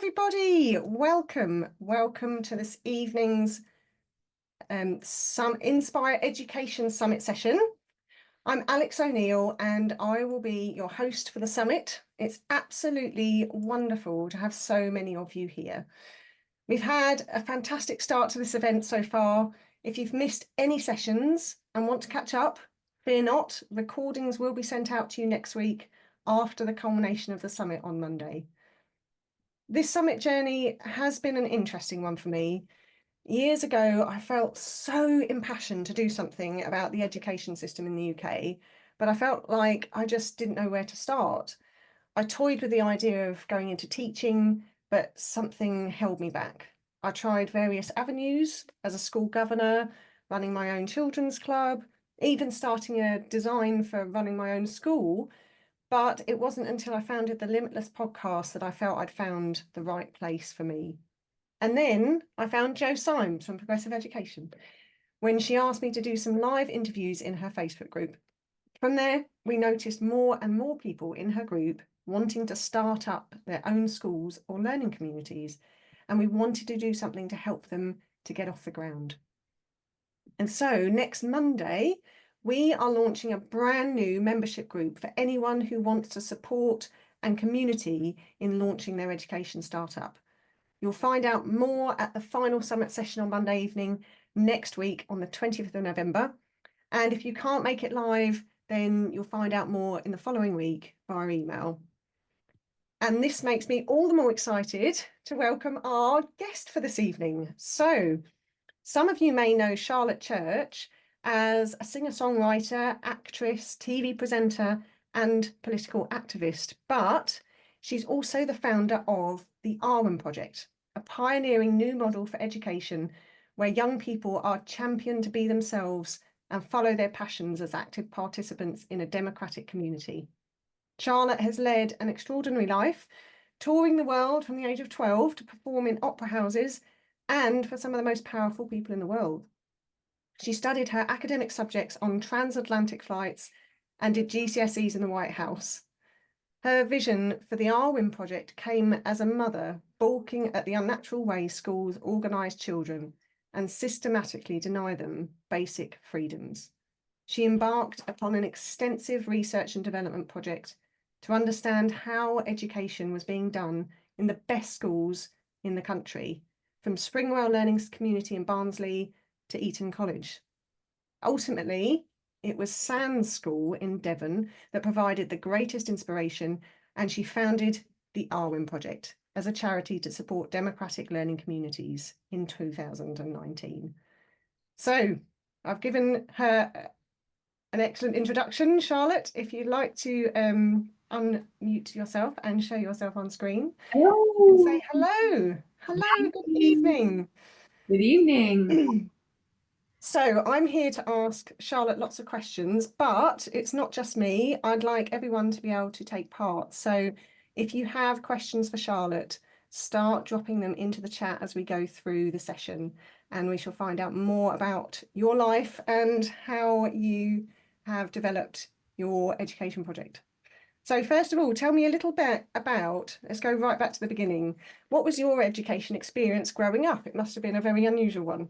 everybody. Welcome to this evening's Inspire Education Summit session. I'm Alex O'Neill and I will be your host for the summit. It's absolutely wonderful to have so many of you here. We've had a fantastic start to this event so far. If you've missed any sessions and want to catch up, fear not, recordings will be sent out to you next week after the culmination of the summit on Monday. This summit journey has been an interesting one for me. Years ago, I felt so impassioned to do something about the education system in the UK, but I felt like I just didn't know where to start. I toyed with the idea of going into teaching, but something held me back. I tried various avenues as a school governor, running my own children's club, even starting a design for running my own school. But it wasn't until I founded the Limitless podcast that I felt I'd found the right place for me. And then I found Jo Symes from Progressive Education when she asked me to do some live interviews in her Facebook group. From there, we noticed more and more people in her group wanting to start up their own schools or learning communities, and we wanted to do something to help them to get off the ground. And so next Monday, we are launching a brand new membership group for anyone who wants to support and community in launching their education startup. You'll find out more at the final summit session on Monday evening next week on the 20th of November. And if you can't make it live, then you'll find out more in the following week via email. And this makes me all the more excited to welcome our guest for this evening. So some of you may know Charlotte Church as a singer-songwriter, actress, TV presenter, and political activist, but she's also the founder of the Awen Project, a pioneering new model for education where young people are championed to be themselves and follow their passions as active participants in a democratic community. Charlotte has led an extraordinary life, touring the world from the age of 12 to perform in opera houses and for some of the most powerful people in the world. She studied her academic subjects on transatlantic flights and did GCSEs in the White House. Her vision for the Awen Project came as a mother balking at the unnatural way schools organise children and systematically deny them basic freedoms. She embarked upon an extensive research and development project to understand how education was being done in the best schools in the country, from Springwell Learning Community in Barnsley to Eton College. Ultimately, it was Sand's School in Devon that provided the greatest inspiration, and she founded the Awen Project as a charity to support democratic learning communities in 2019. So I've given her an excellent introduction. Charlotte, if you'd like to unmute yourself and show yourself on screen. Hello. And say hello. Hello, good evening. Good evening. So I'm here to ask Charlotte lots of questions, but it's not just me. I'd like everyone to be able to take part. So if you have questions for Charlotte, start dropping them into the chat as we go through the session, and we shall find out more about your life and how you have developed your education project. So first of all, tell me a little bit about, let's go right back to the beginning. What was your education experience growing up? It must have been a very unusual one.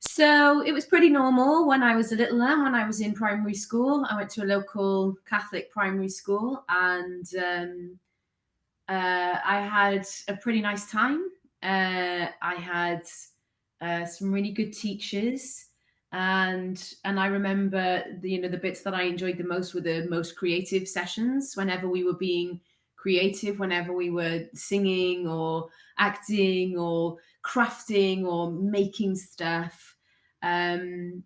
So it was pretty normal when I was a little one. When I was in primary school, I went to a local Catholic primary school, and I had a pretty nice time. I had some really good teachers, and I remember the bits that I enjoyed the most were the most creative sessions. Whenever we were being creative, whenever we were singing or acting or crafting or making stuff, and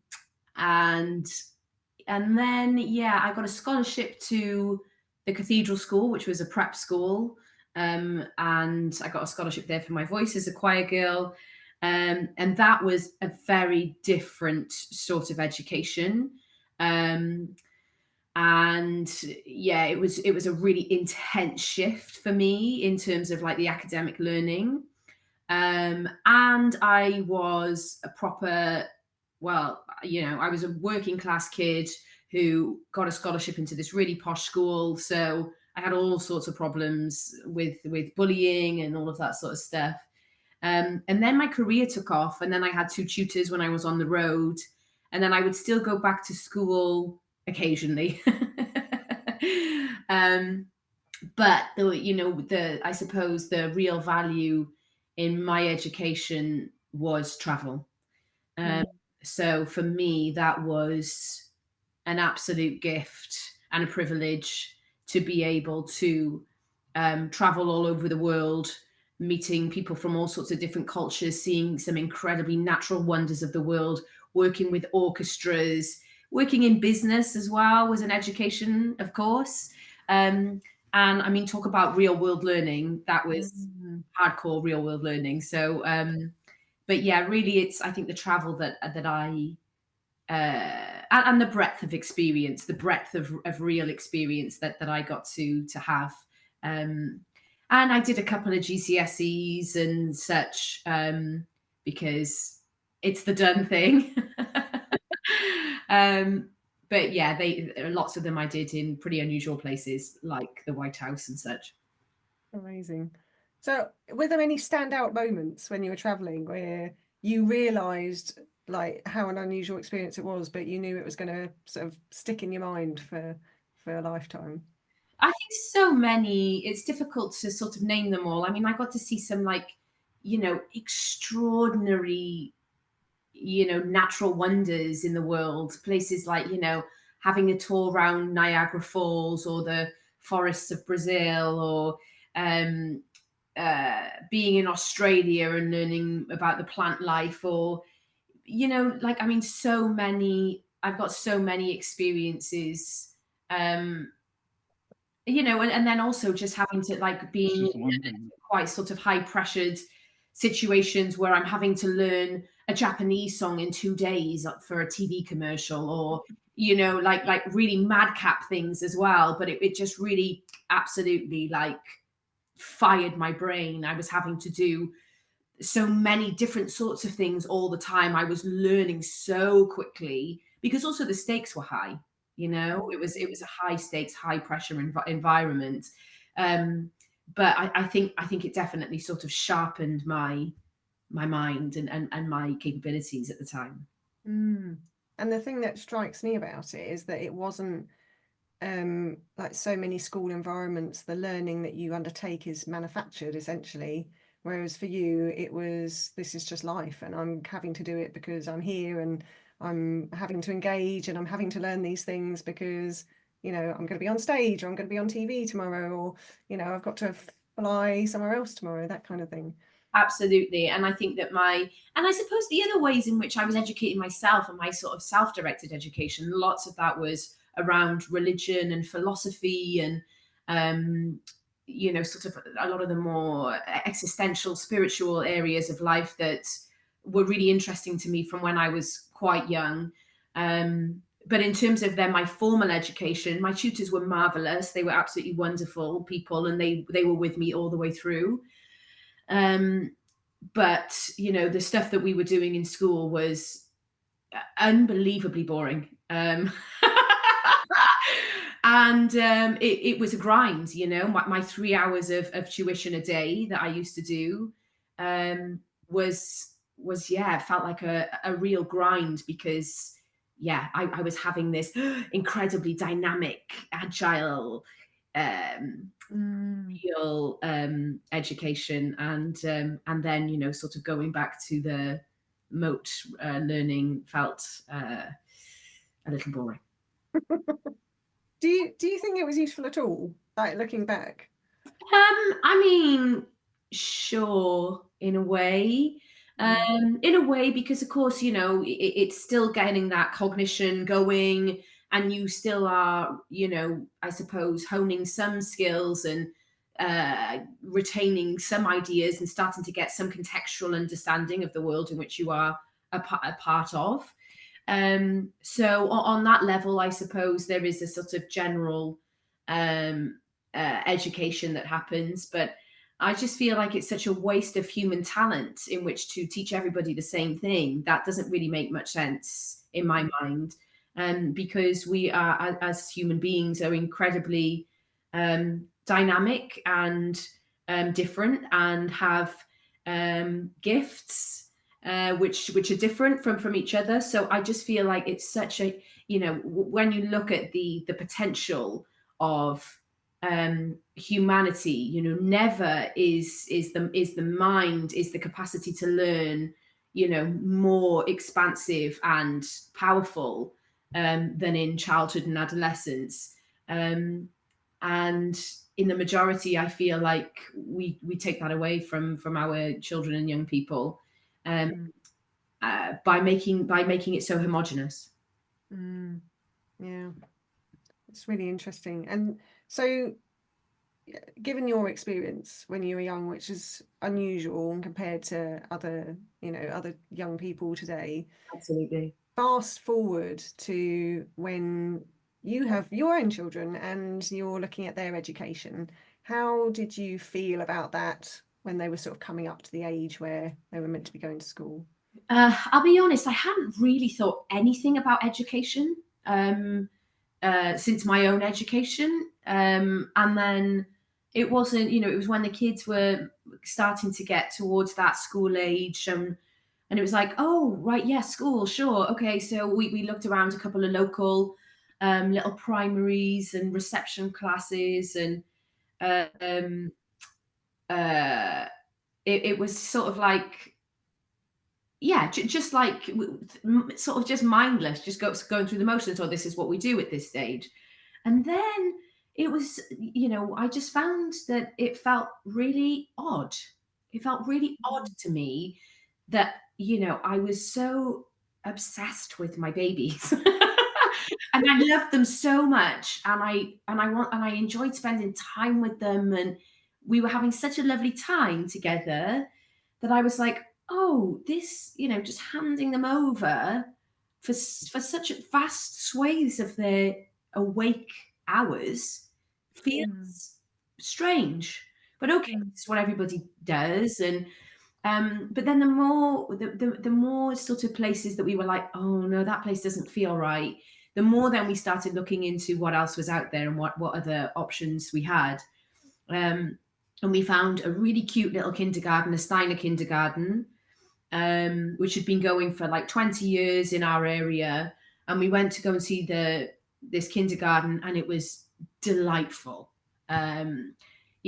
then I got a scholarship to the Cathedral School, which was a prep school, and I got a scholarship there for my voice as a choir girl. And that was a very different sort of education. And it was a really intense shift for me in terms of like the academic learning. And I was a proper, I was a working class kid who got a scholarship into this really posh school. So I had all sorts of problems with bullying and all of that sort of stuff. And then my career took off, and then I had 2 tutors when I was on the road, and then I would still go back to school occasionally. um, but I suppose the real value in my education was travel. Um, Mm. so for me, that was an absolute gift and a privilege to be able to travel all over the world, meeting people from all sorts of different cultures, seeing some incredibly natural wonders of the world, working with orchestras, working in business as well was an education, of course. And I mean, talk about real world learning. That was Mm. hardcore real world learning. So, but yeah, really, it's I think the travel that I and the breadth of experience, the breadth of real experience that I got to have. Um, and I did a couple of GCSEs and such because it's the done thing. um, but yeah, lots of them I did in pretty unusual places like the White House and such. Amazing. So, were there any standout moments when you were traveling where you realized like how an unusual experience it was, but you knew it was going to sort of stick in your mind for a lifetime? I think so many. It's difficult to sort of name them all. I mean, I got to see some extraordinary, natural wonders in the world. Places like, having a tour around Niagara Falls or the forests of Brazil, or being in Australia and learning about the plant life, or, I mean, so many. I've got so many experiences. Um, and then also just having to like being in quite sort of high pressured situations where I'm having to learn a Japanese song in 2 days for a TV commercial, or like really madcap things as well. But it just really absolutely like fired my brain. I was having to do so many different sorts of things all the time. I was learning so quickly because also the stakes were high. It was a high stakes, high pressure environment. Um, but I think it definitely sort of sharpened my mind and my capabilities at the time. Mm. And the thing that strikes me about it is that it wasn't like so many school environments, the learning that you undertake is manufactured essentially. Whereas for you, it was this is just life, and I'm having to do it because I'm here and I'm having to engage and I'm having to learn these things because, I'm going to be on stage or I'm going to be on TV tomorrow, or, I've got to fly somewhere else tomorrow, that kind of thing. Absolutely. And I think that and I suppose the other ways in which I was educating myself and my sort of self directed education, lots of that was around religion and philosophy and, sort of a lot of the more existential, spiritual areas of life that were really interesting to me from when I was quite young. But in terms of then my formal education, my tutors were marvelous. They were absolutely wonderful people, and they were with me all the way through. Um, but the stuff that we were doing in school was unbelievably boring. And it was a grind. My 3 hours of tuition a day that I used to do was yeah, it felt like a real grind because yeah, I was having this incredibly dynamic, agile, Mm. real education, and then sort of going back to the moat learning felt a little boring. Do you think it was useful at all, like looking back? I mean, sure, in a way. Mm. In a way, because of course, it's still getting that cognition going, and you still are, I suppose, honing some skills and retaining some ideas and starting to get some contextual understanding of the world in which you are a part of. So on that level, I suppose there is a sort of general um, education that happens, but I just feel like it's such a waste of human talent in which to teach everybody the same thing. That doesn't really make much sense in my mind, because we are, as human beings, are incredibly dynamic and different, and have gifts which are different from each other. So I just feel like it's such a, when you look at the potential of humanity, never is the mind, is the capacity to learn, more expansive and powerful than in childhood and adolescence. And in the majority, I feel like we take that away from our children and young people, um, Mm. by making it so homogenous. Mm. Yeah, it's really interesting. And so, given your experience when you were young, which is unusual and compared to other, other young people today, Absolutely. fast forward to when you have your own children and you're looking at their education, how did you feel about that when they were sort of coming up to the age where they were meant to be going to school? I'll be honest, I hadn't really thought anything about education since my own education. And then it wasn't, it was when the kids were starting to get towards that school age. And it was like, oh, right, yeah, school, sure. Okay, so we looked around a couple of local little primaries and reception classes. And um, uh, it was sort of like, yeah, just like sort of just mindless, just going through the motions, or this is what we do at this stage. And then it was, I just found that it felt really odd. It felt really odd to me that, I was so obsessed with my babies. And I loved them so much. And I enjoyed spending time with them. And we were having such a lovely time together that I was like, oh, this, just handing them over for such vast swathes of their awake hours Mm. feels strange. But okay, Mm. it's what everybody does. And but then the more sort of places that we were like, oh no, that place doesn't feel right. The more then we started looking into what else was out there and what other options we had. Um, and we found a really cute little kindergarten, a Steiner kindergarten, which had been going for like 20 years in our area. And we went to go and see this kindergarten, and it was delightful. Um,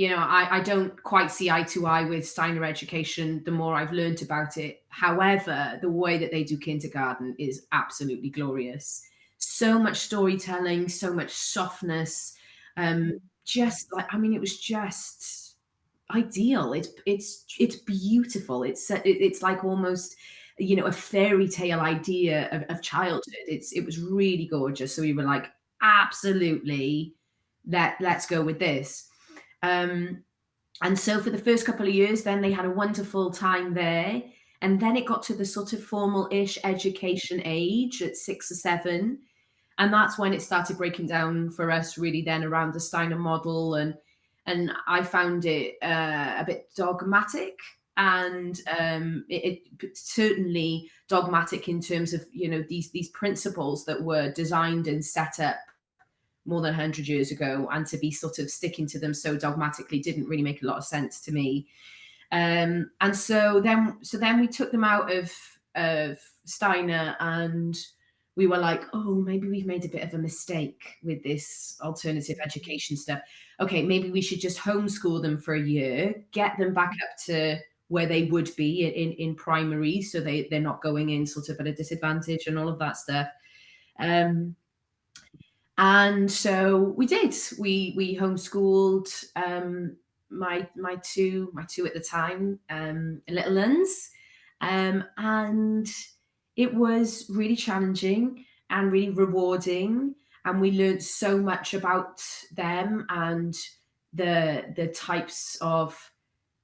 I don't quite see eye to eye with Steiner education the more I've learned about it. However, the way that they do kindergarten is absolutely glorious. So much storytelling, so much softness. Just like, I mean, it was just ideal. It's beautiful. It's like almost, a fairy tale idea of childhood. It was really gorgeous. So we were like, absolutely, let's go with this. Um, and so for the first couple of years, then they had a wonderful time there. And then it got to the sort of formal-ish education age at 6 or 7. And that's when it started breaking down for us, really, then around the Steiner model. And I found it a bit dogmatic, and it certainly dogmatic in terms of, these principles that were designed and set up more than 100 years ago, and to be sort of sticking to them so dogmatically didn't really make a lot of sense to me. And so then we took them out of Steiner, and we were like, oh, maybe we've made a bit of a mistake with this alternative education stuff. Okay, maybe we should just homeschool them for a year, get them back up to where they would be in primary, so they're not going in sort of at a disadvantage and all of that stuff. And so we did. We homeschooled my two at the time, little uns, and it was really challenging and really rewarding. And we learned so much about them and the types of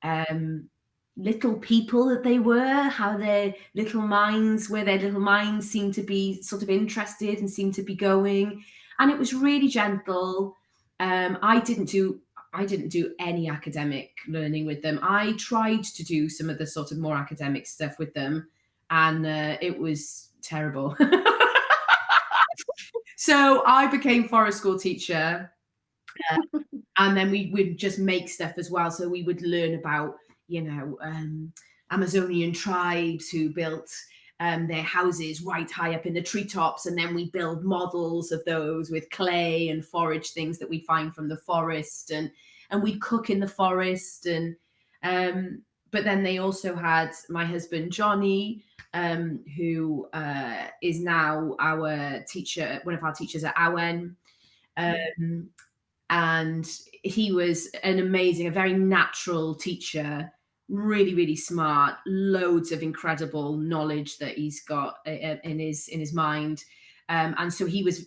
um, little people that they were, how where their little minds seemed to be sort of interested and seemed to be going. And it was really gentle. I didn't do any academic learning with them. I tried to do some of the sort of more academic stuff with them, and it was terrible. So I became forest school teacher, And then we would just make stuff as well. So we would learn about, Amazonian tribes who built their houses right high up in the treetops, and then we build models of those with clay and forage things that we find from the forest, and we'd cook in the forest. And but then they also had my husband Johnny, who is now our teacher, one of our teachers at Awen. Um, and he was an amazing, a very natural teacher, really, really smart, loads of incredible knowledge that he's got in his mind. And so he was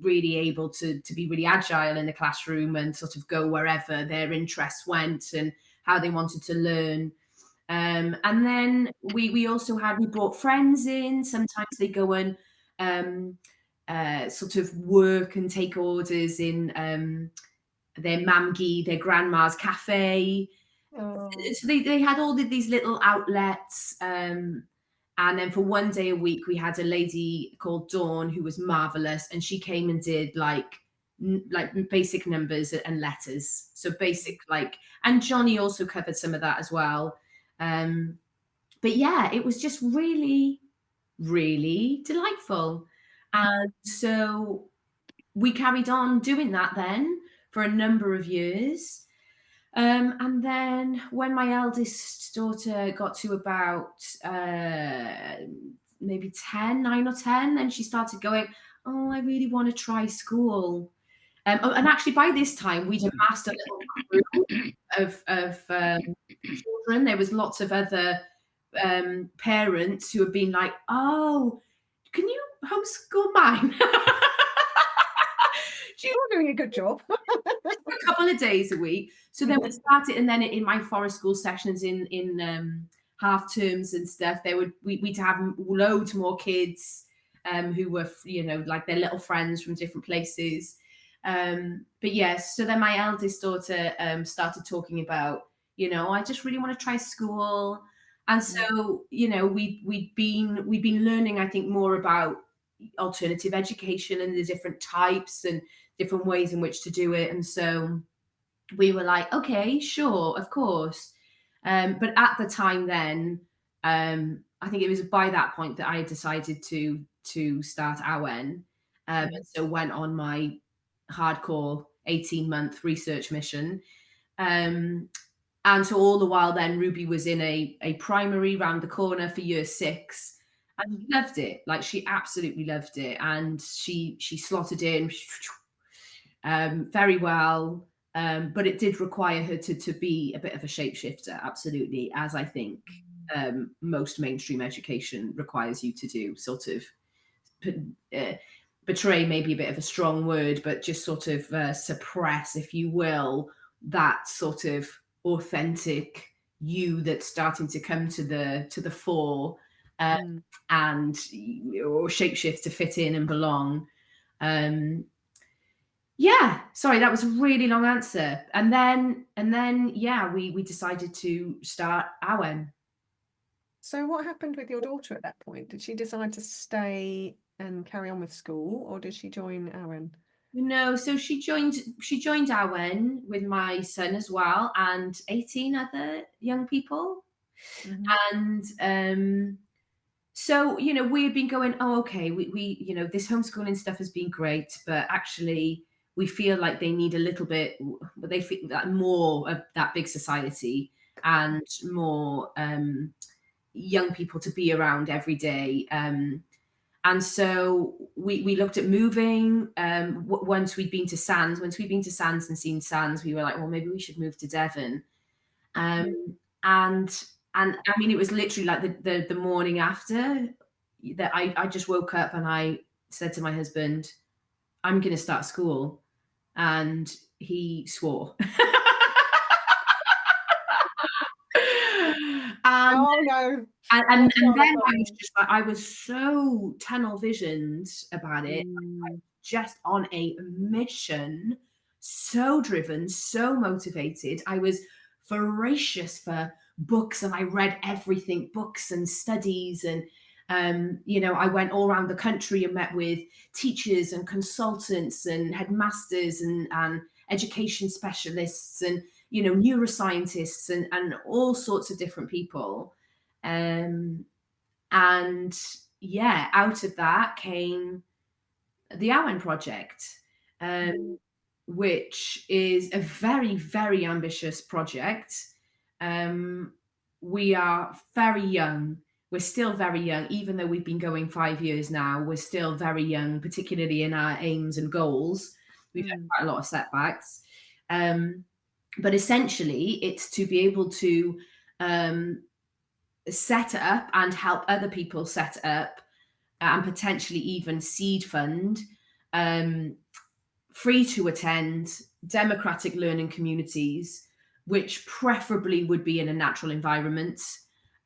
really able to be really agile in the classroom and sort of go wherever their interests went and how they wanted to learn. And then we brought friends in. Sometimes they go and sort of work and take orders in their mamgi, their grandma's cafe. Oh, So they had all these little outlets. And then for one day a week, we had a lady called Dawn who was marvelous, and she came and did like basic numbers and letters. So basic and Johnny also covered some of that as well. But yeah, it was just really, really delightful. And so we carried on doing that then for a number of years. And then when my eldest daughter got to about maybe 10, 9 or 10, then she started going, oh, I really want to try school. And actually, by this time, we'd amassed a little crew of children. There was lots of other parents who had been like, oh, can you homeschool mine? Do you you're doing a good job. a couple of days a week? So then we started, and then in my forest school sessions in half terms and stuff, we'd have loads more kids who were like their little friends from different places. But yes, so then my eldest daughter started talking about, I just really want to try school. And so, we'd been learning, I think, more about alternative education and the different types and different ways in which to do it. And so we were like, okay, sure, of course. But at the time then, I think it was by that point that I had decided to start Awen. And so went on my hardcore 18-month research mission. And so all the while then Ruby was in a primary round the corner for year 6. And she loved it. Like she absolutely loved it. And she slotted in very well. But it did require her to be a bit of a shapeshifter, absolutely, as I think most mainstream education requires you to do, sort of betray maybe a bit of a strong word, but just sort of suppress, if you will, that sort of authentic you that's starting to come to the fore, and or shapeshift to fit in and belong. Yeah, sorry, that was a really long answer. And then yeah, we decided to start Awen. So what happened with your daughter at that point? Did she decide to stay and carry on with school, or did she join Awen? No, so she joined Awen with my son as well and 18 other young people. And so we had been going, oh, okay, we this homeschooling stuff has been great, but actually we feel like they need a little bit, they feel that more of that big society and more young people to be around every day. And so we looked at moving. Once we'd been to Sands and seen Sands, we were like, well, maybe we should move to Devon. And I mean, it was literally like the morning after that I just woke up and I said to my husband, I'm going to start school. And he swore. And Oh no. and That's not then I was fun. just like, I was so tunnel visioned about it. I was just on a mission, so driven, so motivated. I was voracious for books and I read everything, books and studies. And I went all around the country and met with teachers and consultants and headmasters and education specialists and, neuroscientists and all sorts of different people. And yeah, out of that came the Awen Project, Mm. which is a very, very ambitious project. Um, we are very young. We're still very young, even though we've been going 5 years now. We're still very young, particularly in our aims and goals. We've had Mm. quite a lot of setbacks. But essentially, it's to be able to um, set up and help other people set up and potentially even seed fund um, free to attend democratic learning communities, which preferably would be in a natural environment.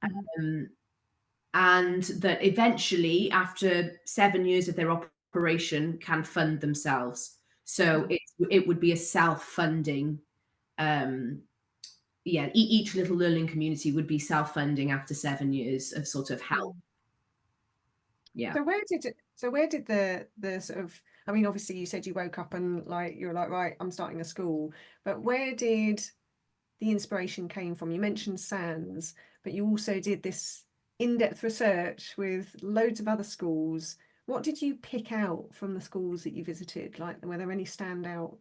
Mhm. Um, and that eventually, after 7 years of their operation, can fund themselves. So Mm. it would be a self-funding. Each little learning community would be self-funding after 7 years of sort of help. Mm. Yeah. So where did the sort of, I mean, obviously you said you woke up and like you were like, right, I'm starting a school, but where did the inspiration came from? You mentioned SANS, but you also did this in-depth research with loads of other schools. What did you pick out from the schools that you visited? Like, were there any standout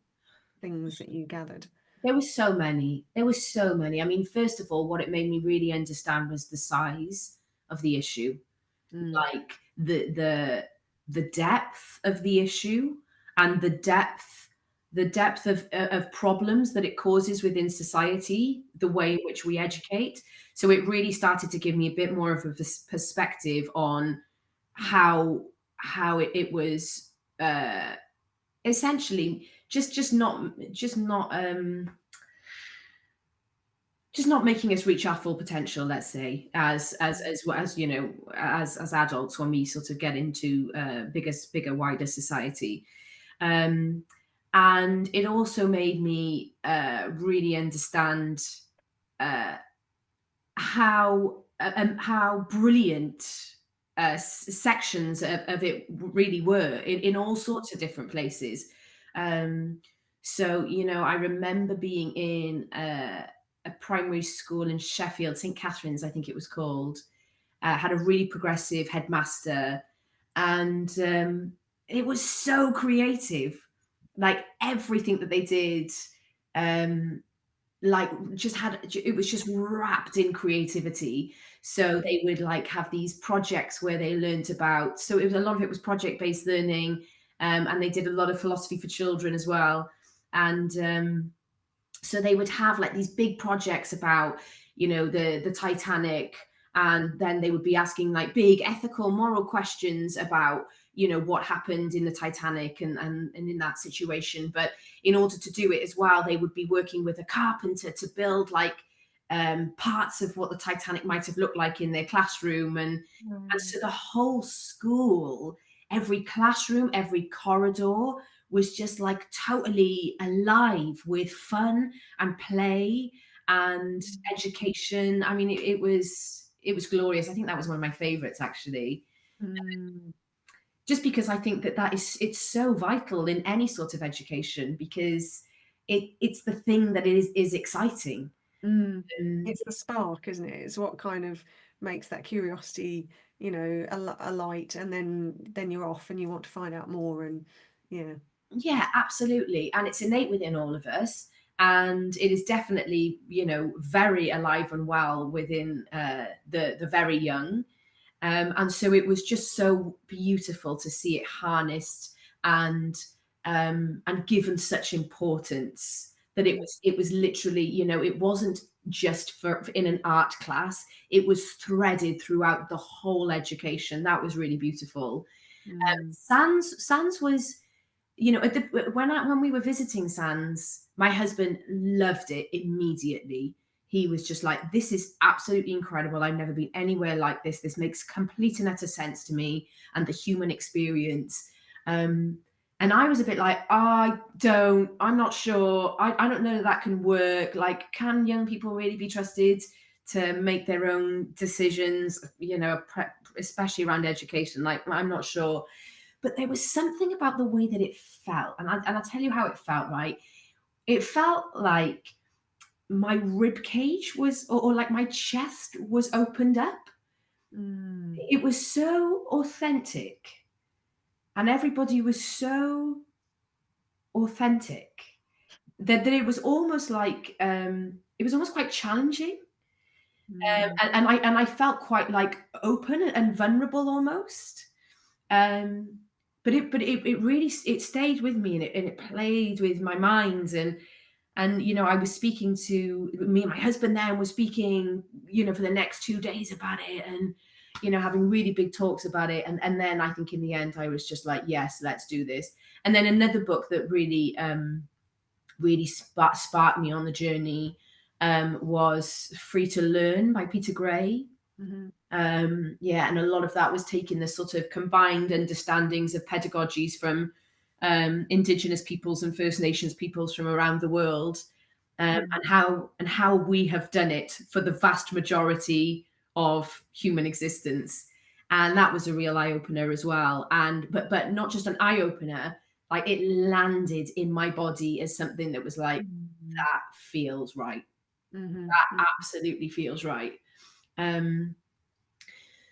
things that you gathered? There were so many. There were so many. I mean, first of all, what it made me really understand was the size of the issue, Mm. like the depth of the issue and the depth of problems that it causes within society, the way in which we educate. So it really started to give me a bit more of a perspective on how it was essentially just not making us reach our full potential, let's say, as adults, when we sort of get into bigger wider society. um and it also made me really understand uh how brilliant sections of it really were in all sorts of different places. Um, so, I remember being in a primary school in Sheffield, St. Catherine's, I think it was called. Had a really progressive headmaster, and it was so creative. Like everything that they did, um, like it was just wrapped in creativity. So they would like have these projects where they learned about, so it was a lot of it was project based learning. And they did a lot of philosophy for children as well. And so they would have like these big projects about, the Titanic, and then they would be asking like big ethical moral questions about, what happened in the Titanic and in that situation. But in order to do it as well, they would be working with a carpenter to build like parts of what the Titanic might have looked like in their classroom. And Mm. so the whole school, every classroom, every corridor was just like totally alive with fun and play and education. I mean, it was glorious. I think that was one of my favorites, actually, Mm. just because I think it's so vital in any sort of education, because it's the thing that is exciting. Mm. Um, It's the spark, isn't it? It's what kind of makes that curiosity, alight, and then you're off and you want to find out more. And yeah. Yeah, absolutely. And it's innate within all of us. And it is definitely, very alive and well within the very young. And so it was just so beautiful to see it harnessed and given such importance, that it Mm. was literally, it wasn't just for in an art class. It was threaded throughout the whole education. That was really beautiful. Mm. Sans was, when we were visiting Sans, my husband loved it immediately. He was just like, "This is absolutely incredible. I've never been anywhere like this. This makes complete and utter sense to me, and the human experience." Um, and I was a bit like, I'm not sure. I don't know that that can work. Like, can young people really be trusted to make their own decisions? Especially around education. Like, I'm not sure. But there was something about the way that it felt, and I'll tell you how it felt. Right, it felt like my rib cage was, or like my chest was opened up. Mm. It was so authentic, and everybody was so authentic that it was almost like, it was almost quite challenging. Mm. And I felt quite like open and vulnerable almost. Um, but it really, it stayed with me, and it played with my mind. And I was speaking to me and my husband then was speaking, for the next 2 days about it, and having really big talks about it. And then I think in the end I was just like, yes, let's do this. And then another book that really sparked me on the journey was Free to Learn by Peter Gray. Mhm. Yeah, and a lot of that was taking the sort of combined understandings of pedagogies from Indigenous peoples and First Nations peoples from around the world, Mm. and how we have done it for the vast majority of human existence. And that was a real eye opener as well. And but not just an eye opener, like it landed in my body as something that was like, Mm. that feels right. Mhm. That Mm. absolutely feels right. Um,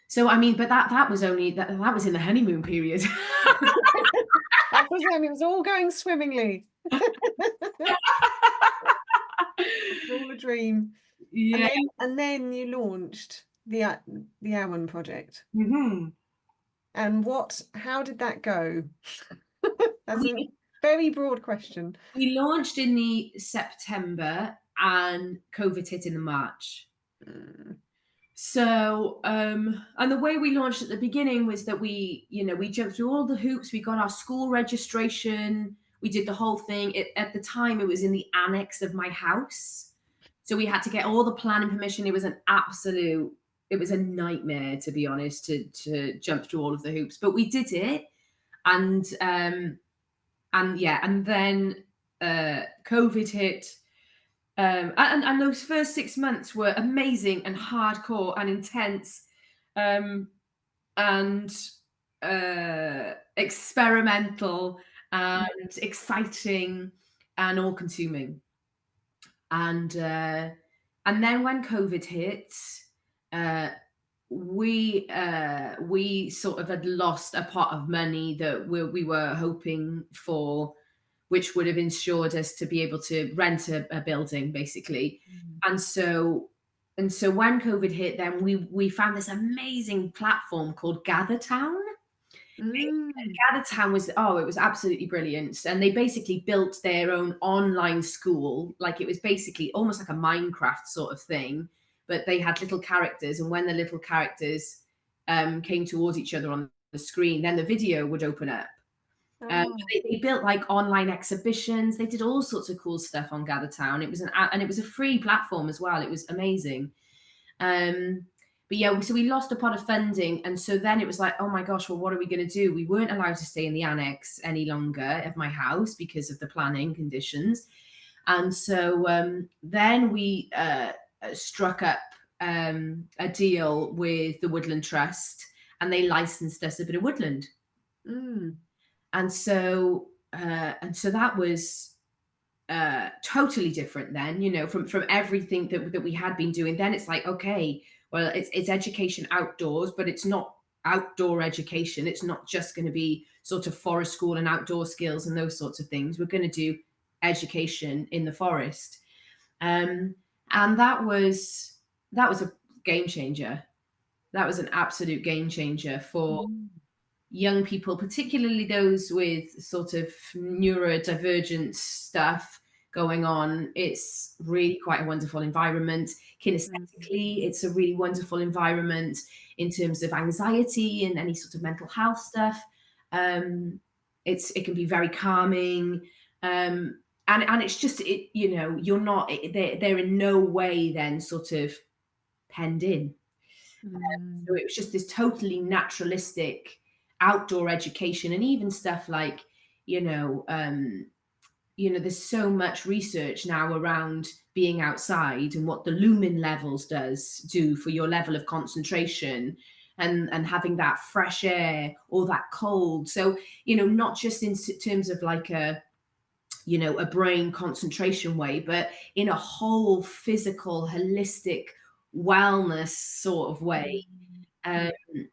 so I mean, but that was only that was in the honeymoon period. That was when it was all going swimmingly. It was all a dream. And Yeah. then you launched the Awen Project. Mhm. And how did that go? That's a We very broad question. we launched in the September, and COVID hit in the March. Mm. So, and the way we launched at the beginning was that we jumped through all the hoops. We got our school registration. We did the whole thing. At the time, it was in the annex of my house. So we had to get all the planning permission. It was a nightmare, to be honest, to jump through all of the hoops. But we did it. And yeah, and then COVID hit. And those first 6 months were amazing and hardcore and intense, um, and experimental and exciting and all consuming. And then when COVID hit, uh, we sort of had lost a pot of money that we were hoping for, which would have ensured us to be able to rent a building, basically. Mm. And so and so when COVID hit, then we found this amazing platform called GatherTown. Mm. GatherTown was, oh, it was absolutely brilliant. And they basically built their own online school. Like, it was basically almost like a Minecraft sort of thing, but they had little characters. And when the little characters came towards each other on the screen, then the video would open up. Oh. They built like online exhibitions. They did all sorts of cool stuff on GatherTown. And it was a free platform as well. It was amazing. Um, but yeah, so we lost a pot of funding, and so then it was like, oh my gosh, well, what are we going to do? We weren't allowed to stay in the annex any longer of my house because of the planning conditions, and so then we struck up a deal with the Woodland Trust, and they licensed us a bit of woodland, Mm. and so that was totally different then, from everything that we had been doing. Then it's like, okay, well, it's education outdoors, but it's not outdoor education. It's not just going to be sort of forest school and outdoor skills and those sorts of things. We're going to do education in the forest. And that was a game changer. That was an absolute game changer for Mm. young people, particularly those with sort of neurodivergent stuff going on. It's really quite a wonderful environment. Mm. Kinesthetically, it's a really wonderful environment in terms of anxiety and any sort of mental health stuff. It can be very calming. And it's just, you're not, they're in no way then sort of penned in. So Mm. it was just this totally naturalistic outdoor education, and even stuff like, you know, um, there's so much research now around being outside and what the lumen levels do for your level of concentration, and having that fresh air or that cold. So, not just in terms of like you know, a brain concentration way, but in a whole physical, holistic wellness sort of way. Um, Mm,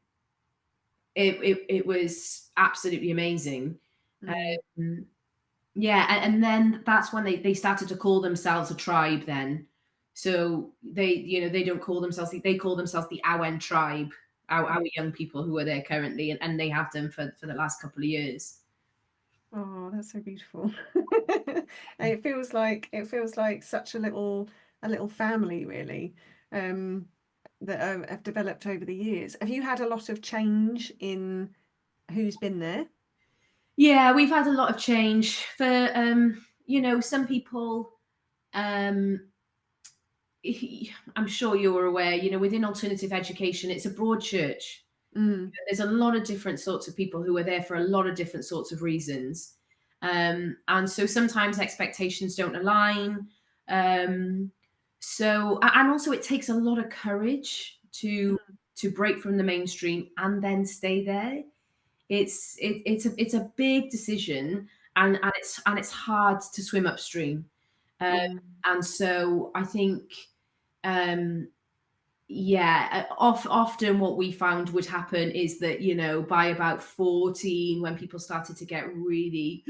it was absolutely amazing. mm, Um, yeah, and then that's when they started to call themselves a tribe then. So they, you know, they don't call themselves, they call themselves the Awen tribe, mm. our young people who are there currently, and they have them for the last couple of years. Oh, that's so beautiful. And it feels like such a little family really, um, that have developed over the years. Have you had a lot of change in who's been there? Yeah, we've had a lot of change for, you know, some people, um, I'm sure you're aware, you know, within alternative education, it's a broad church. Mm, There's a lot of different sorts of people who are there for a lot of different sorts of reasons. And so sometimes expectations don't align. Um, and also it takes a lot of courage to break from the mainstream and then stay there. It's a big decision, and it's hard to swim upstream. Uh, mm, and so I think, um, yeah, often what we found would happen is that, you know, by about 14, when people started to get really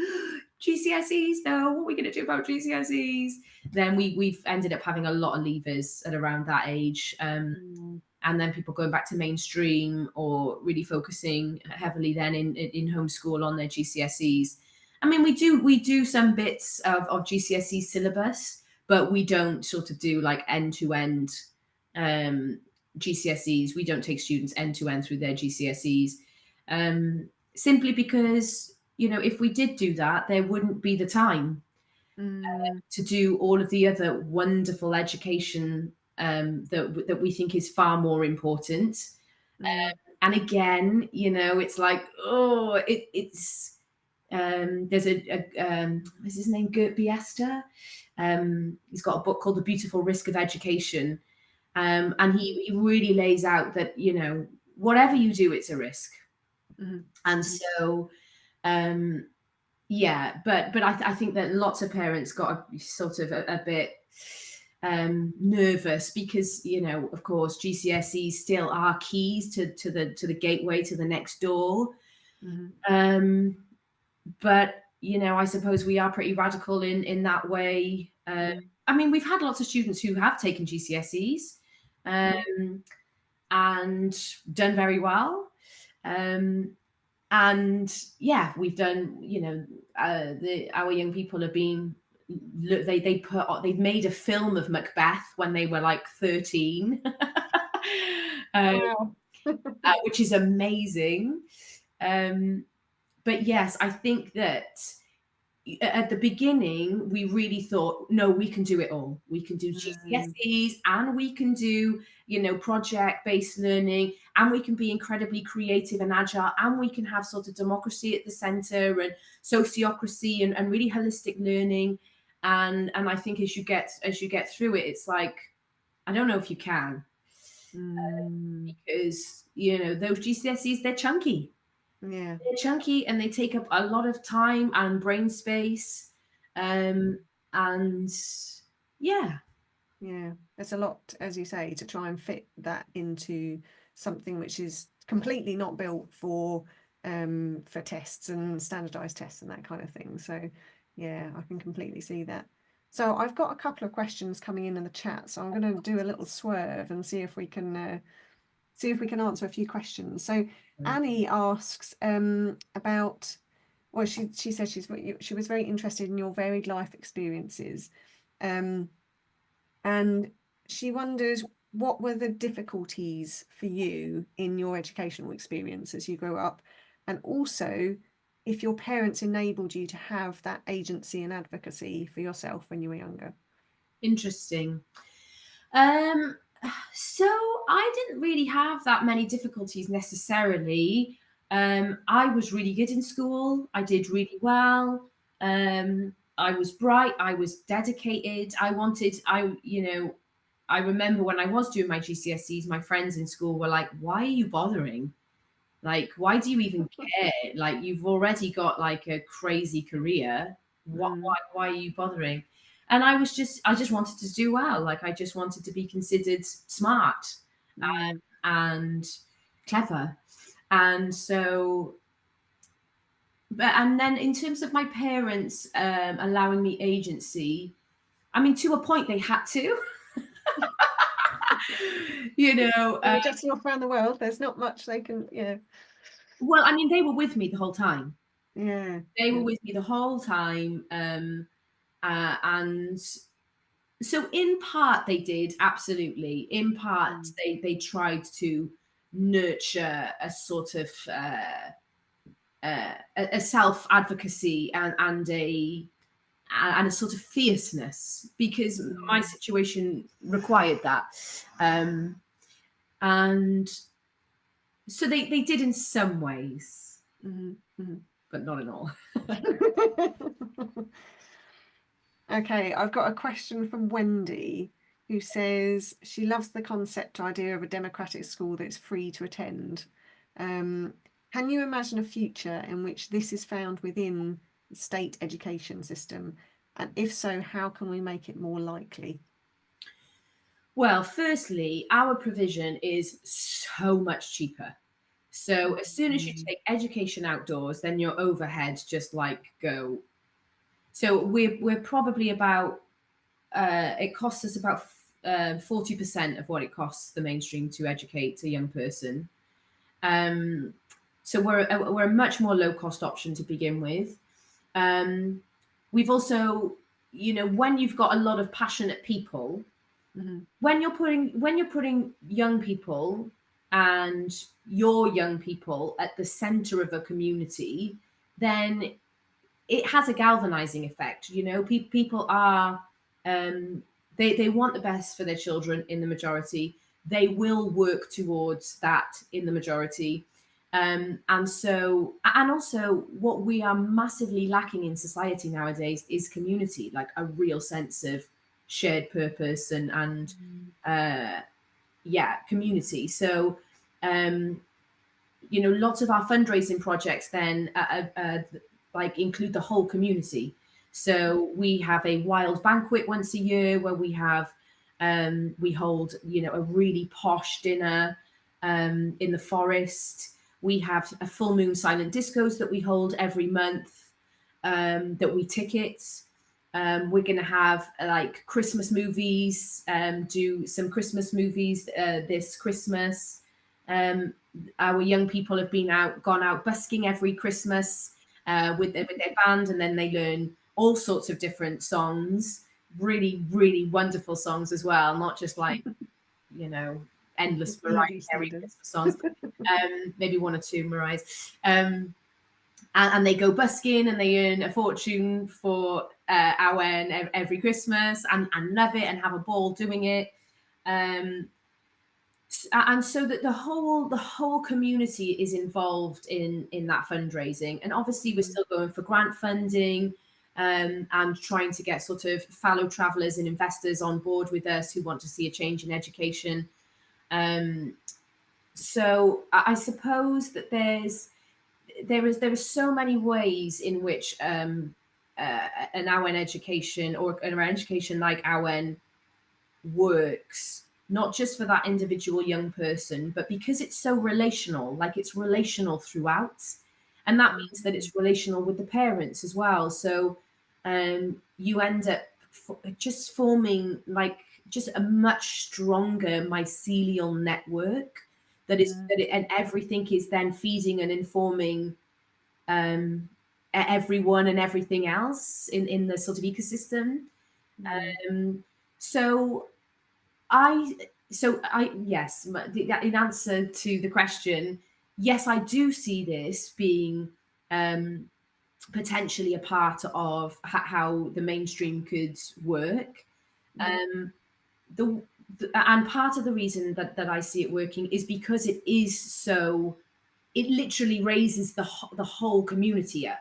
GCSEs, no, what are we going to do about GCSEs? Then we've ended up having a lot of leavers at around that age. mm, And then people going back to mainstream or really focusing heavily then in homeschool on their GCSEs. I mean, we do some bits of GCSE syllabus, but we don't sort of do like end to end GCSEs. We don't take students end to end through their GCSEs, simply because, you know, if we did do that, there wouldn't be the time mm, to do all of the other wonderful education that we think is far more important. mm, And again, you know, it's like, oh, it's there's what's his name, Gert Biester. He's got a book called The Beautiful Risk of Education, and he really lays out that, you know, whatever you do, it's a risk. mm, And mm, so, um, yeah, but I think that lots of parents got sort of a bit nervous because, you know, of course, GCSEs still are keys to the gateway to the next door. mm, Um, but you know, I suppose we are pretty radical in that way. mm, I mean, we've had lots of students who have taken GCSEs mm, and done very well. Um, and yeah, we've done, you know, our young people have been, they've made a film of Macbeth when they were like 13. uh, wow. which is amazing. um, but yes, I think that at the beginning, we really thought, no, we can do it all. We can do Mm, GCSEs, and we can do, you know, project based learning, and we can be incredibly creative and agile, and we can have sort of democracy at the center and sociocracy and really holistic learning. And I think as you get through it, it's like, I don't know if you can, mm, because, you know, those GCSEs, they're chunky. yeah. They're chunky and they take up a lot of time and brain space. Um, and yeah, Yeah, there's a lot, as you say, to try and fit that into something which is completely not built for tests and standardized tests and that kind of thing. So yeah, I can completely see that. So I've got a couple of questions coming in the chat, so I'm going to do a little swerve and see if we can answer a few questions. So Annie asks about, well, she says she was very interested in your varied life experiences. Um, and she wonders, what were the difficulties for you in your educational experience as you grew up? And also, if your parents enabled you to have that agency and advocacy for yourself when you were younger. interesting. Um, so I didn't really have that many difficulties necessarily. I was really good in school. I did really well. I was bright. I was dedicated. You know, I remember when I was doing my GCSEs, my friends in school were like, why are you bothering? Like, why do you even care? Like, you've already got like a crazy career. Why are you bothering? And I just wanted to do well. Like, I just wanted to be considered smart Mm. and clever. And so, and then in terms of my parents allowing me agency, I mean, to a point they had to, you know. When you're jetting off around the world, there's not much they can, Well, I mean, they were with me the whole time. yeah. They were Yeah. with me the whole time, and so in part they did, absolutely. In part Mm. they tried to nurture a sort of a self advocacy and a sort of fierceness, because my Mm. situation required that, and so they did in some ways, Mhm, mhm. but not in all. Okay, I've got a question from Wendy, who says she loves the concept idea of a democratic school that's free to attend. Um, can you imagine a future in which this is found within the state education system? And if so, how can we make it more likely? Well, firstly, our provision is so much cheaper. So as soon as you Mm. take education outdoors, then your overheads just like go. So we're probably about it costs us about 40% of what it costs the mainstream to educate a young person. Um, so we're a much more low cost option to begin with. Um, we've also, when you've got a lot of passionate people, Mhm, when you're putting young people and your young people at the center of a community, then it has a galvanizing effect. People are they want the best for their children in the majority. They will work towards that in the majority. And also what we are massively lacking in society nowadays is community, like a real sense of shared purpose and mm, uh, yeah, community. So lots of our fundraising projects then like include the whole community. So we have a wild banquet once a year where we hold a really posh dinner in the forest. We have a full moon silent discos that we hold every month, that we ticket. We're going to have like Christmas movies, do some Christmas movies this Christmas. Our young people have gone out busking every Christmas with their band, and then they learn all sorts of different songs, really, really wonderful songs as well, not just like, you know, endless just Mariah easy Carey standard. Christmas songs. Maybe one or two Mariah's. And they go busking and they earn a fortune for Awen every Christmas and love it and have a ball doing it. Um, and so that the whole community is involved in that fundraising, and obviously we're Mm, still going for grant funding, and trying to get sort of fellow travelers and investors on board with us who want to see a change in education. So I suppose that there are so many ways in which an Awen education or an education like Awen works, not just for that individual young person, but because it's so relational, like it's relational throughout. And that mm, means that mm, it's relational with the parents as well. So you end up just forming like just a much stronger mycelial network mm, and everything is then feeding and informing um, everyone and everything else in the sort of ecosystem. mm, Um, so I, yes, in answer to the question, yes, I do see this being um, potentially a part of how the mainstream could work. mm, Um, the, and part of the reason that I see it working is because it literally raises the whole community up,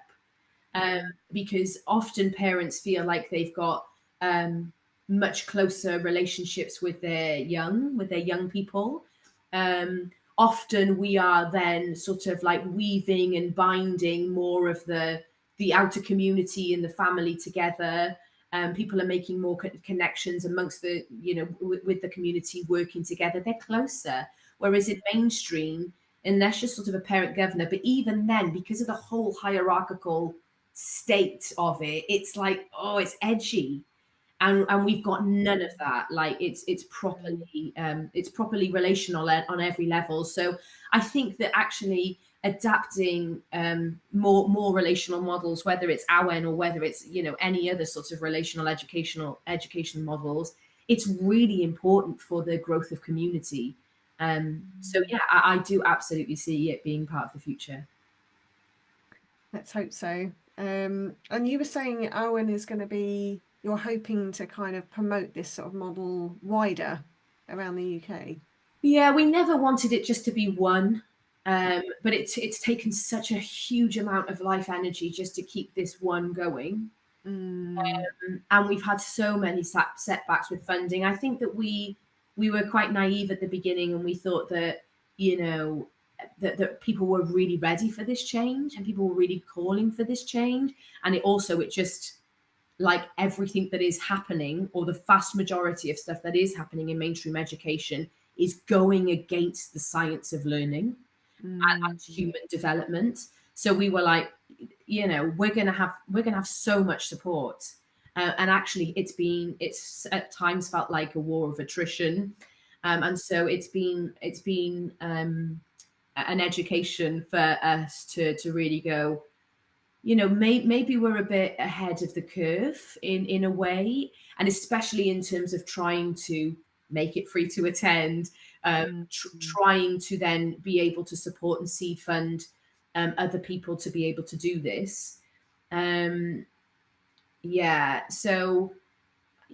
mm, because often parents feel like they've got much closer relationships with their young people. Often we are then sort of like weaving and binding more of the outer community and the family together. People are making more connections amongst the, with the community, working together. They're closer. Whereas in mainstream, unless you're sort of a parent governor, but even then, because of the whole hierarchical state of it, it's like, oh, it's edgy. And we've got none of that. Like it's properly relational on every level. So I think that actually adapting more relational models, whether it's Awen or whether it's any other sort of relational education models, it's really important for the growth of community. So yeah, I do absolutely see it being part of the future. Let's hope so. And you were saying Owen is going to be, you're hoping to kind of promote this sort of model wider around the UK. Yeah, we never wanted it just to be one, but it's taken such a huge amount of life energy just to keep this one going. And we've had so many setbacks with funding. I think that we were quite naive at the beginning, and we thought that that people were really ready for this change, and people were really calling for this change. And it just, like everything that is happening, or the vast majority of stuff that is happening in mainstream education, is going against the science of learning and human development. So we were like, we're gonna have so much support, and actually, it's at times felt like a war of attrition, and so it's been an education for us to really go, maybe we're a bit ahead of the curve in a way, and especially in terms of trying to make it free to attend, trying to then be able to support and seed fund other people to be able to do this. Yeah, so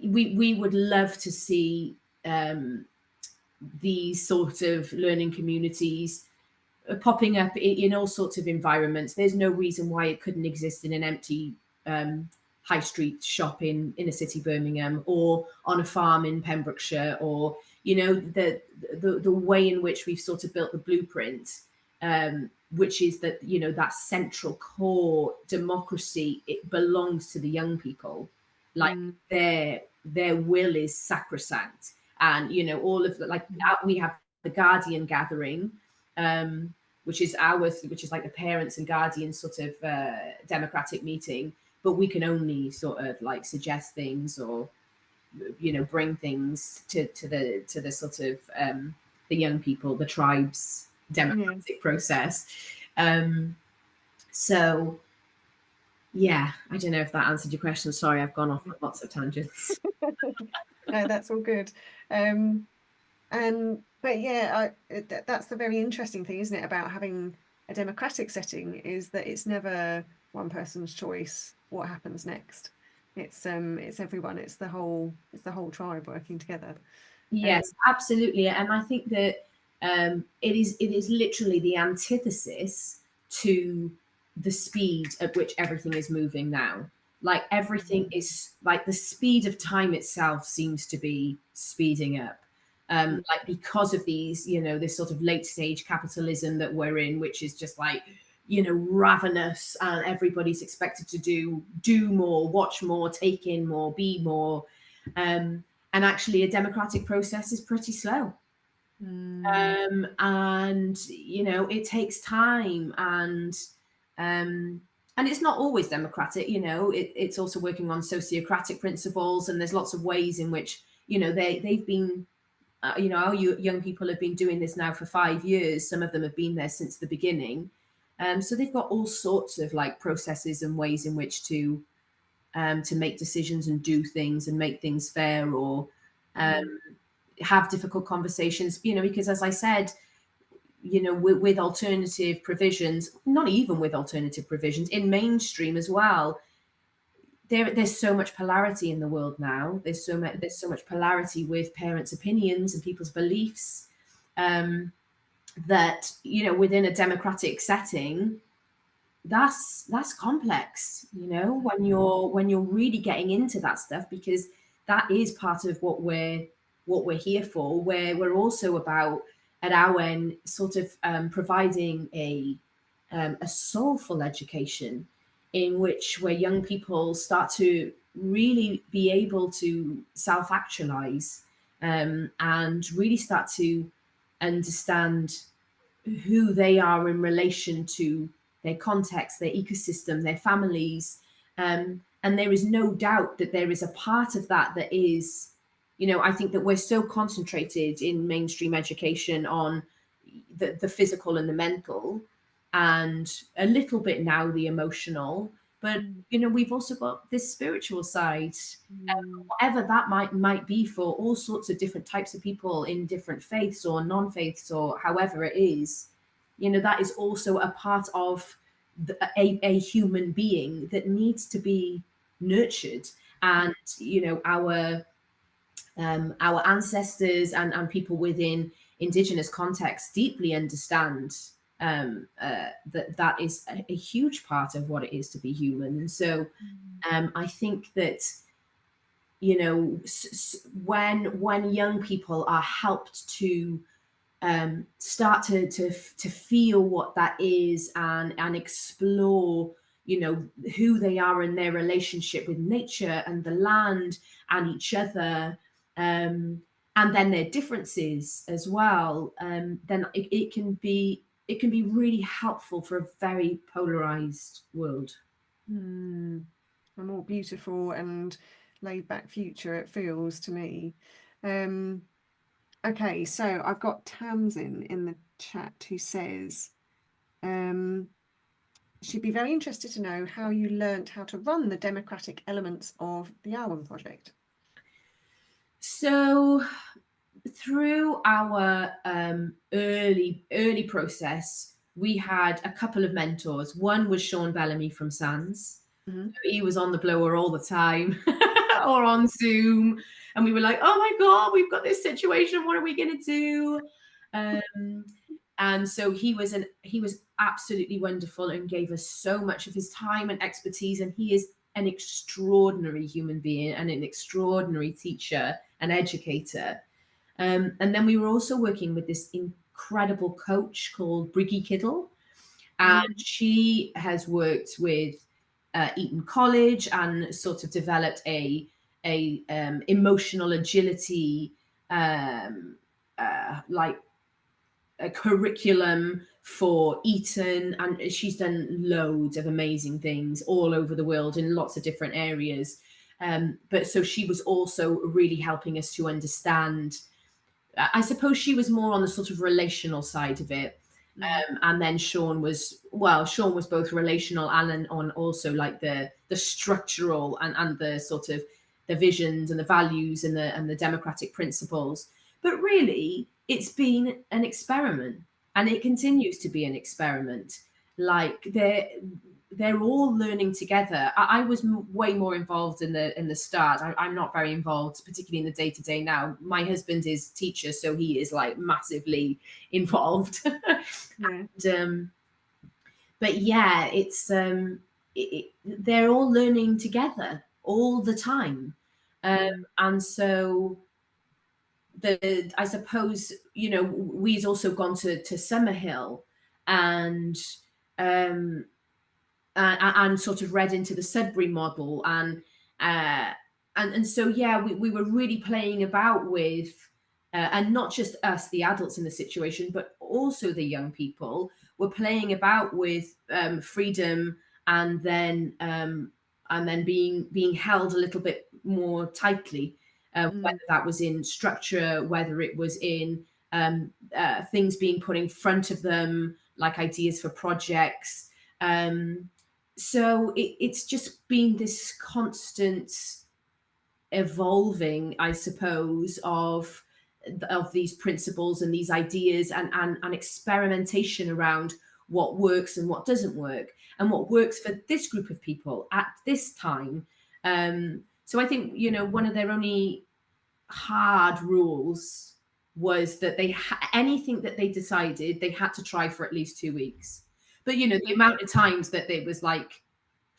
we would love to see these sort of learning communities popping up in all sorts of environments. There's no reason why it couldn't exist in an empty high street shop in inner city Birmingham, or on a farm in Pembrokeshire, or the way in which we've sort of built the blueprint, which is that that central core democracy, it belongs to the young people. Like their will is sacrosanct, and all of the, we have the Guardian gathering, which is like the parents and guardians sort of democratic meeting, but we can only sort of like suggest things, or bring things to the sort of the young people, the tribes democratic process. So yeah, I don't know if that answered your question. Sorry, I've gone off on lots of tangents. No, that's all good. But yeah, that's the very interesting thing, isn't it, about having a democratic setting, is that it's never one person's choice what happens next. It's everyone, it's the whole tribe working together. Yes, absolutely. And I think that it is literally the antithesis to the speed at which everything is moving now. Like everything is, like the speed of time itself seems to be speeding up. Like because of these, this sort of late stage capitalism that we're in, which is just like, ravenous, and everybody's expected to do more, watch more, take in more, be more. And actually a democratic process is pretty slow. And it takes time, and it's not always democratic. It's also working on sociocratic principles, and there's lots of ways in which they've been our young people have been doing this now for 5 years. Some of them have been there since the beginning, so they've got all sorts of like processes and ways in which to make decisions and do things and make things fair, or have difficult conversations, because as I said, with alternative provisions, not even with alternative provisions in mainstream as well, there's so much polarity in the world now. There's so much polarity with parents' opinions and people's beliefs, that within a democratic setting, that's complex. When you're really getting into that stuff, because that is part of what we're here for. Where we're also about at Awen sort of providing a soulful education. in which where young people start to really be able to self-actualize, and really start to understand who they are in relation to their context, their ecosystem, their families. And there is no doubt that there is a part of that that is, I think that we're so concentrated in mainstream education on the physical and the mental, and a little bit now the emotional. But Mm, we've also got this spiritual side, mm, whatever that might be for all sorts of different types of people in different faiths or non-faiths or however it is. That is also a part of a human being that needs to be nurtured. And our ancestors and people within indigenous contexts deeply understand that is a huge part of what it is to be human. And so mm, I think that when young people are helped to start to feel what that is, and explore who they are in their relationship with nature and the land and each other, and then their differences as well, then it can be really helpful for a very polarized world. mm. A more beautiful and laid back future it feels to me. Um, okay, so I've got Tamsin in the chat who says, um, she'd be very interested to know how you learnt how to run the democratic elements of the Awen Project. So through our early process, we had a couple of mentors. One was Sean Bellamy from SANS. Mhm. He was on the blower all the time, or on Zoom, and we were like, "Oh my god, we've got this situation. What are we going to do?" And so he was absolutely wonderful and gave us so much of his time and expertise. And he is an extraordinary human being and an extraordinary teacher and educator. And then we were also working with this incredible coach called Briggy Kiddle, and Mm, she has worked with Eton College and sort of developed a emotional agility, like a curriculum for Eton, and she's done loads of amazing things all over the world in lots of different areas. But so she was also really helping us to understand. I suppose she was more on the sort of relational side of it. mm, And then Sean was both relational and on also like the structural and the sort of the visions and the values and the democratic principles. But really, it's been an experiment, and it continues to be an experiment. Like they're all learning together. I was way more involved in the start. I'm not very involved, particularly in the day to day now. My husband is teacher, so he is like massively involved. yeah. um, but yeah, they're all learning together all the time, Mm, and so I suppose we'd also gone to Summerhill, and um, and sort of read into the Sudbury model, uh, and so yeah, we were really playing about with, and not just us, the adults in the situation, but also the young people were playing about with freedom, and then being held a little bit more tightly, mm, whether that was in structure, whether it was in things being put in front of them, like ideas for projects. So it's just been this constant evolving, I suppose, of these principles and these ideas, and experimentation around what works and what doesn't work, and what works for this group of people at this time. So I think one of their only hard rules was that anything that they decided they had to try for at least 2 weeks. But the mm. amount of times that it was like,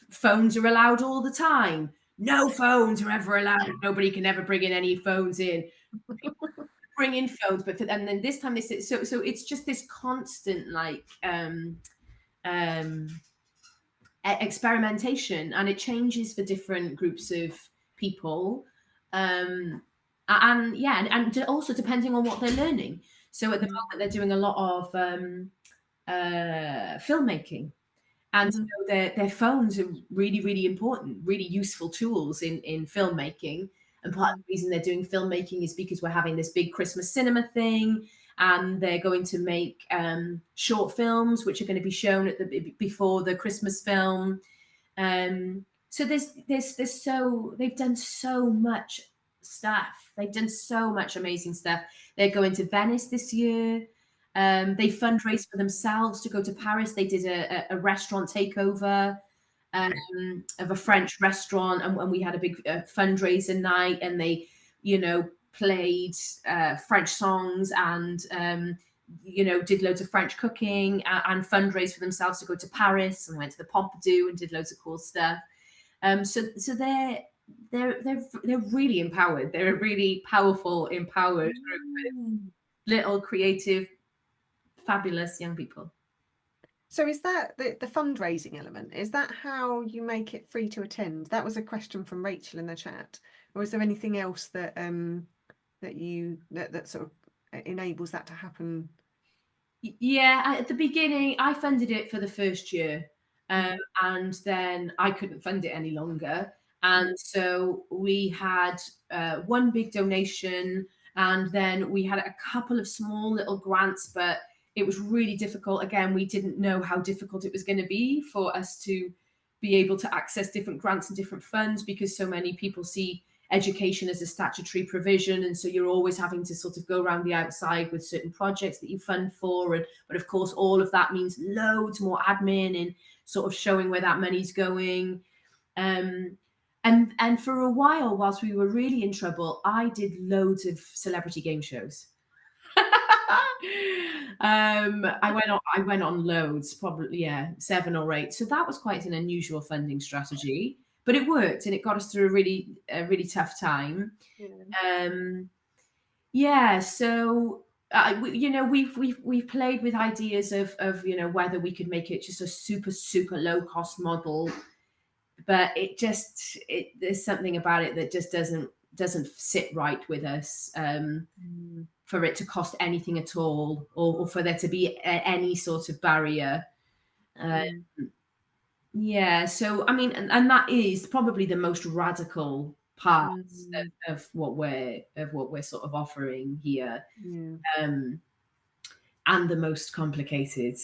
phones are allowed all the time. No phones are ever allowed. Nobody can ever bring in any phones in. Bring in phones, and then this time they said so. So it's just this constant like um experimentation, and it changes for different groups of people. And yeah, and also depending on what they're learning. So at the Mm. moment, they're doing a lot of filmmaking. And Mhm. their phones are really, really important, really useful tools in filmmaking. And part of Mm. the reason they're doing filmmaking is because we're having this big Christmas cinema thing, and they're going to make short films, which are going to be shown at the before the Christmas film. So there's so they've done so much stuff. They've done so much amazing stuff. They're going to Venice this year. They fundraised for themselves to go to Paris. They did a restaurant takeover of a French restaurant, and we had a big fundraiser night, and they, played French songs and did loads of French cooking and fundraised for themselves to go to Paris and went to the Pompidou and did loads of cool stuff. So they're really empowered. They're a really powerful, empowered group with Mm. little creative, fabulous young people. So is that the fundraising element? Is that how you make it free to attend? That was a question from Rachel in the chat. Or is there anything else that that sort of enables that to happen? Yeah, at the beginning, I funded it for the first year, Mm. and then I couldn't fund it any longer. Mm. And so we had one big donation, and then we had a couple of small little grants, but it was really difficult. Again, we didn't know how difficult it was going to be for us to be able to access different grants and different funds, because so many people see education as a statutory provision, and so you're always having to sort of go around the outside with certain projects that you fund for. And but of course all of that means loads more admin and sort of showing where that money's going. And for a while, whilst we were really in trouble, I did loads of celebrity game shows. I went on loads, probably, yeah, 7 or 8. So that was quite an unusual funding strategy, but it worked and it got us through a really tough time. Yeah. Um, yeah, so we've played with ideas of whether we could make it just a super super low cost model, but there's something about it that just doesn't sit right with us. Mm. For it to cost anything at all, or for there to be any sort of barrier. Uh, Mm. yeah, so I mean, and that is probably the most radical part Mm. of what we're sort of offering here, Yeah. um, and the most complicated.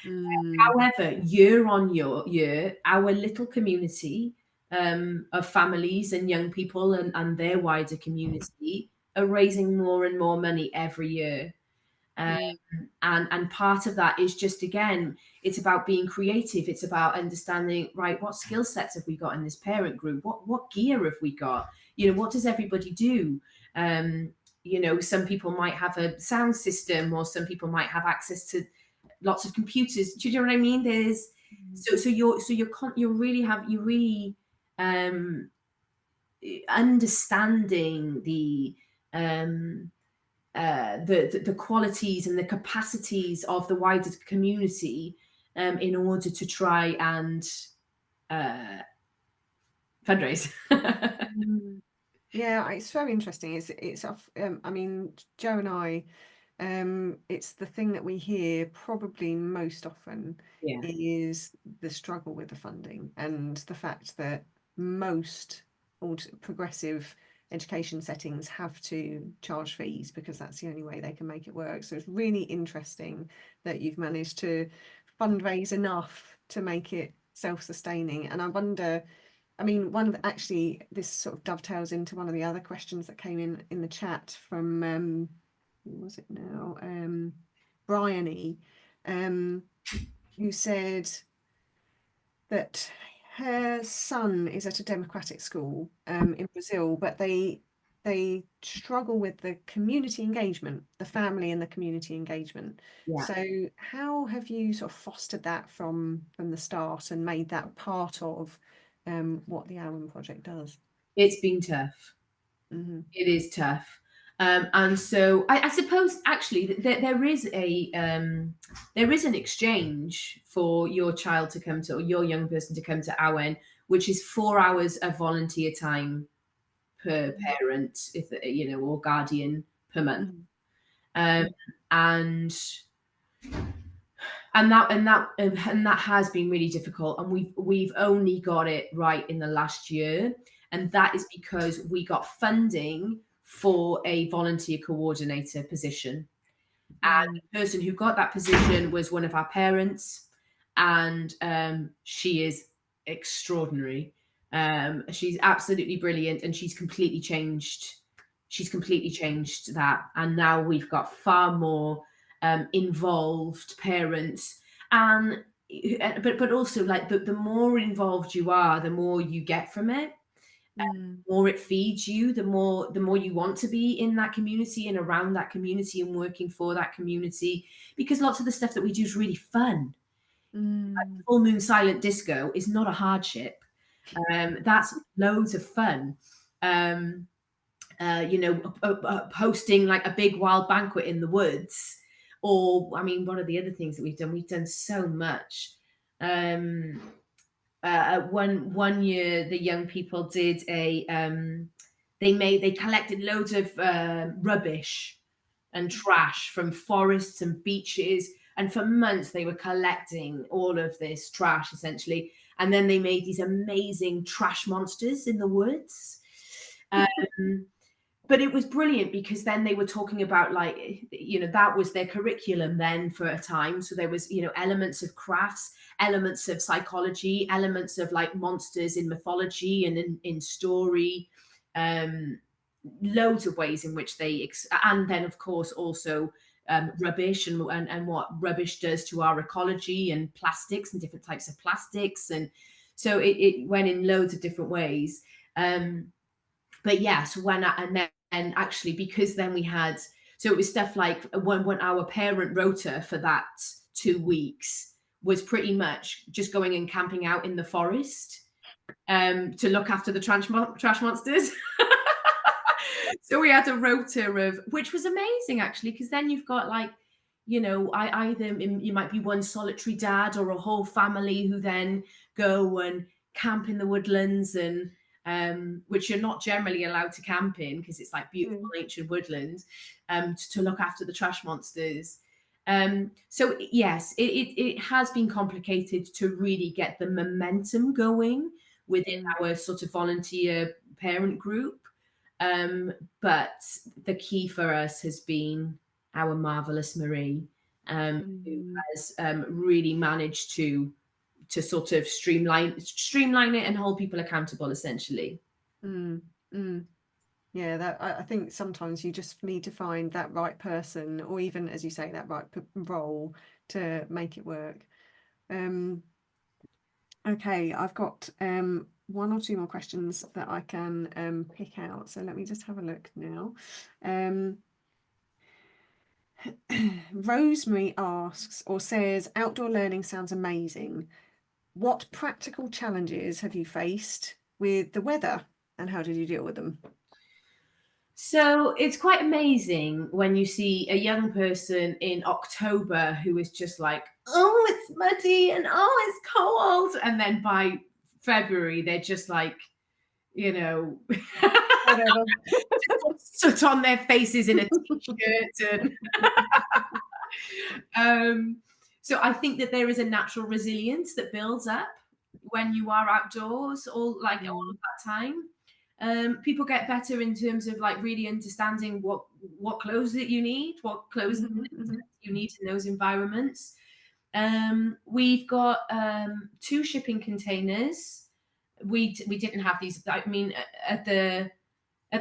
Mm. However, year on year, our little community of families and young people and their wider community are raising more and more money every year. Um, Mm. and part of that is just, again, it's about being creative. It's about understanding, right, what skill sets have we got in this parent group? What gear have we got? What does everybody do? Some people might have a sound system, or some people might have access to lots of computers. Do you know what I mean? There's Mm. you're really um understanding um the qualities and the capacities of the wider community, in order to try and uh, fundraise. Mm. Yeah, it's very interesting. It's I mean, Joe and I, it's the thing that we hear probably most often Yeah, is the struggle with the funding and the fact that most progressive education settings have to charge fees because that's the only way they can make it work. So it's really interesting that you've managed to fundraise enough to make it self-sustaining. And I wonder, I mean, actually, this sort of dovetails into one of the other questions that came in the chat from who was it now? Bryony, who said that her son is at a democratic school in Brazil, but they struggle with the community engagement, the family and the community engagement. yeah. So how have you sort of fostered that from the start and made that part of what the Awen Project does? It's been tough. Hmm. It is tough. And so I suppose actually there is an exchange for your child to come to, or your young person to come to Awen, which is 4 hours of volunteer time per parent, if or guardian per month. Mm. um, and that has been really difficult, and we've only got it right in the last year, and that is because we got funding for a volunteer coordinator position, and the person who got that position was one of our parents, and she is extraordinary. She's absolutely brilliant, and she's completely changed that, and now we've got far more involved parents, and but also, like, the more involved you are, the more you get from it, the more it feeds you, the more you want to be in that community and around that community and working for that community, because lots of the stuff that we do is really fun. Like full moon silent disco is not a hardship. That's loads of fun. Hosting like a big wild banquet in the woods, or I mean, what are the other things that we've done? We've done so much. One year, the young people did they collected loads of rubbish and trash from forests and beaches, and for months they were collecting all of this trash essentially, and then they made these amazing trash monsters in the woods. But it was brilliant because then they were talking about, like, that was their curriculum then for a time. So there was, elements of crafts, elements of psychology, elements of like monsters in mythology and in story, loads of ways in which and then of course also rubbish and what rubbish does to our ecology, and plastics and different types of plastics. And so it went in loads of different ways. But yes, and actually, because then we had, so it was stuff like when our parent rota for that 2 weeks was pretty much just going and camping out in the forest to look after the trash monsters. So we had a rota of, which was amazing actually, because then you've got like, you might be one solitary dad or a whole family who then go and camp in the woodlands, and which you're not generally allowed to camp in because it's like beautiful ancient woodland, to look after the trash monsters. So yes, it has been complicated to really get the momentum going within our sort of volunteer parent group. But the key for us has been our marvelous Marie, who has really managed to sort of streamline it and hold people accountable, essentially. Yeah, that I think sometimes you just need to find that right person, or even, as you say, that right role to make it work. Okay, I've got one or two more questions that I can pick out. So let me just have a look now. Rosemary asks or says, outdoor learning sounds amazing. What practical challenges have you faced with the weather, and how did you deal with them? So it's quite amazing when you see a young person in October who is just like, oh, it's muddy and oh, it's cold. And then by February, they're just like, Whatever. soot on their faces in a t-shirt. So I think that there is a natural resilience that builds up when you are outdoors, all of that time. People get better in terms of like really understanding what clothes that you need, what clothes you need in those environments. We've got 2 shipping containers. We didn't have these. I mean, at the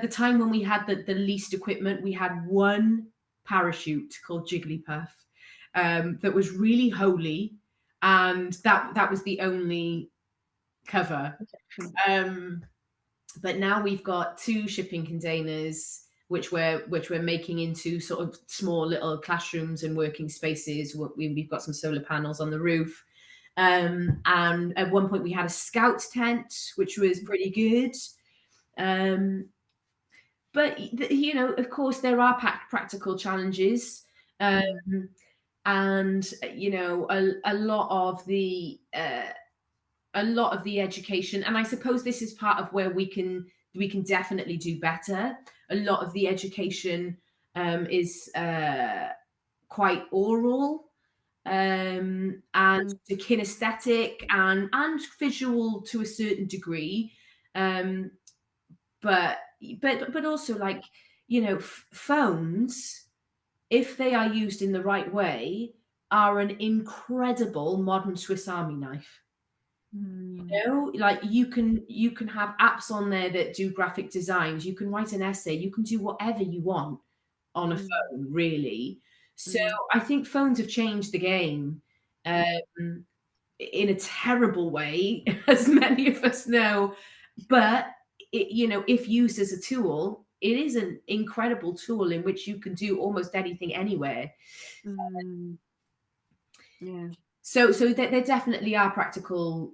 time when we had the least equipment, we had one parachute called Jigglypuff that was really holy, and that was the only cover. But now we've got 2 shipping containers, which we're making into sort of small little classrooms and working spaces. We've got some solar panels on the roof. And at one point we had a scout tent, which was pretty good. but you know, of course, there are practical challenges, um, Mm, and you know, a lot of the education, and I suppose this is part of where we can definitely do better. A lot of the education is quite oral, and mm, kinesthetic and visual to a certain degree, um, but but also, like, you know, phones, if they are used in the right way, are an incredible modern Swiss Army knife. mm, You know, like, you can have apps on there that do graphic designs, you can write an essay, you can do whatever you want on a mm, phone, really. So mm, I think phones have changed the game, mm, um, in a terrible way, as many of us know. But you know, if used as a tool, it is an incredible tool in which you can do almost anything anywhere. mm. Yeah. So there definitely are practical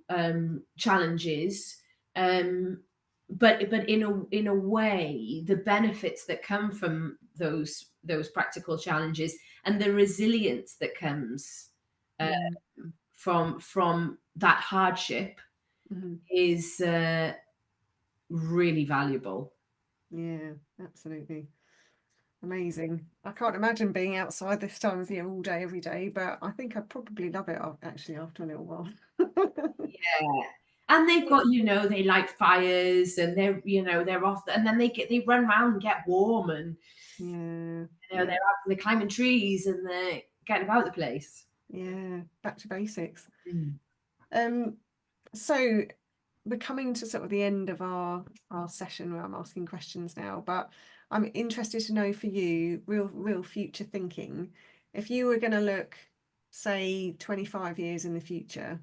challenges, but in a way, the benefits that come from those practical challenges and the resilience that comes uh, Mm, from that hardship mhm. is really valuable. Yeah, absolutely. Amazing. I can't imagine being outside this time of year all day, every day, but I think I'd probably love it actually after a little while. Yeah. And they've got, you know, they light fires and they're, you know, they're off, and then they run around and get warm, and Yeah, you know, yeah, they're climbing trees and they're getting about the place. yeah. Back to basics. Mm. Um, so we're coming to sort of the end of our session where I'm asking questions now, but I'm interested to know for you, real future thinking, if you were going to look, say, 25 years in the future,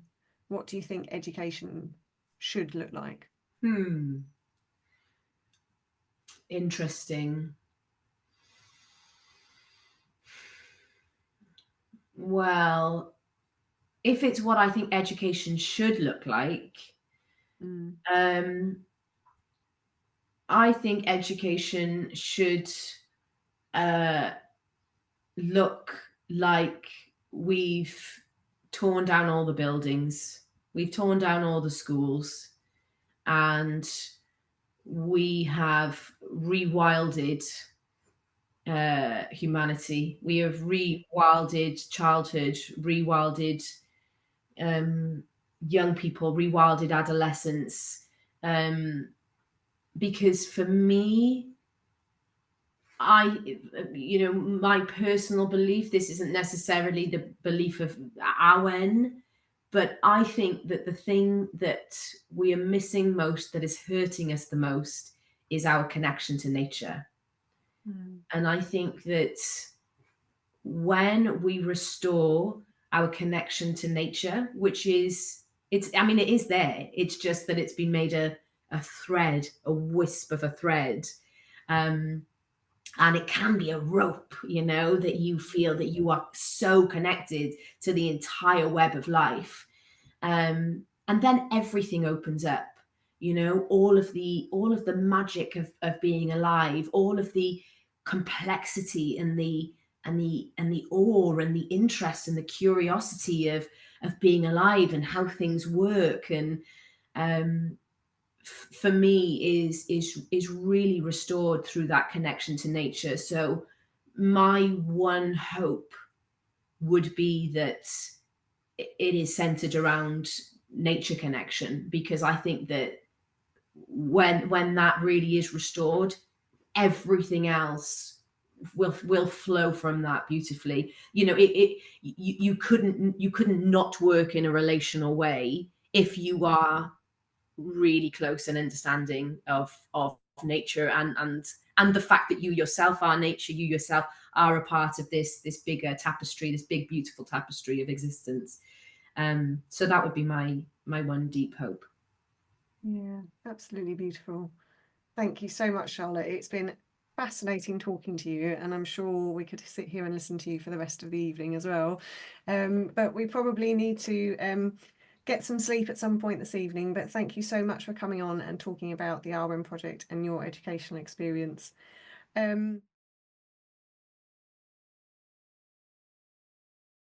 what do you think education should look like? Hmm. Interesting. Well, if it's what I think education should look like, Mm, um, I think education should uh, look like we've torn down all the buildings, we've torn down all the schools, and we have rewilded humanity. We have rewilded childhood, rewilded um, young people, rewilded adolescence. Um, because for me, you know, my personal belief, this isn't necessarily the belief of Awen, but I think that the thing that we are missing most, that is hurting us the most, is our connection to nature. mm, And I think that when we restore our connection to nature, which is, it's, I mean, it is there, it's just that it's been made a thread, a wisp of a thread. Um, and it can be a rope, you know, that you feel that you are so connected to the entire web of life. And then everything opens up, you know, all of the magic of being alive, all of the complexity and the awe and the interest and the curiosity of being alive and how things work, and um for me is really restored through that connection to nature. So my one hope would be that it is centered around nature connection, because I think that when that really is restored, everything else will flow from that beautifully. You know, you couldn't not work in a relational way if you are really close and understanding of nature, and the fact that you yourself are nature, you yourself are a part of this bigger tapestry, this big beautiful tapestry of existence. So that would be my one deep hope. yeah, absolutely beautiful. Thank you so much, Charlotte. It's been fascinating talking to you, and I'm sure we could sit here and listen to you for the rest of the evening as well. But we probably need to get some sleep at some point this evening, but thank you so much for coming on and talking about the Awen Project and your educational experience.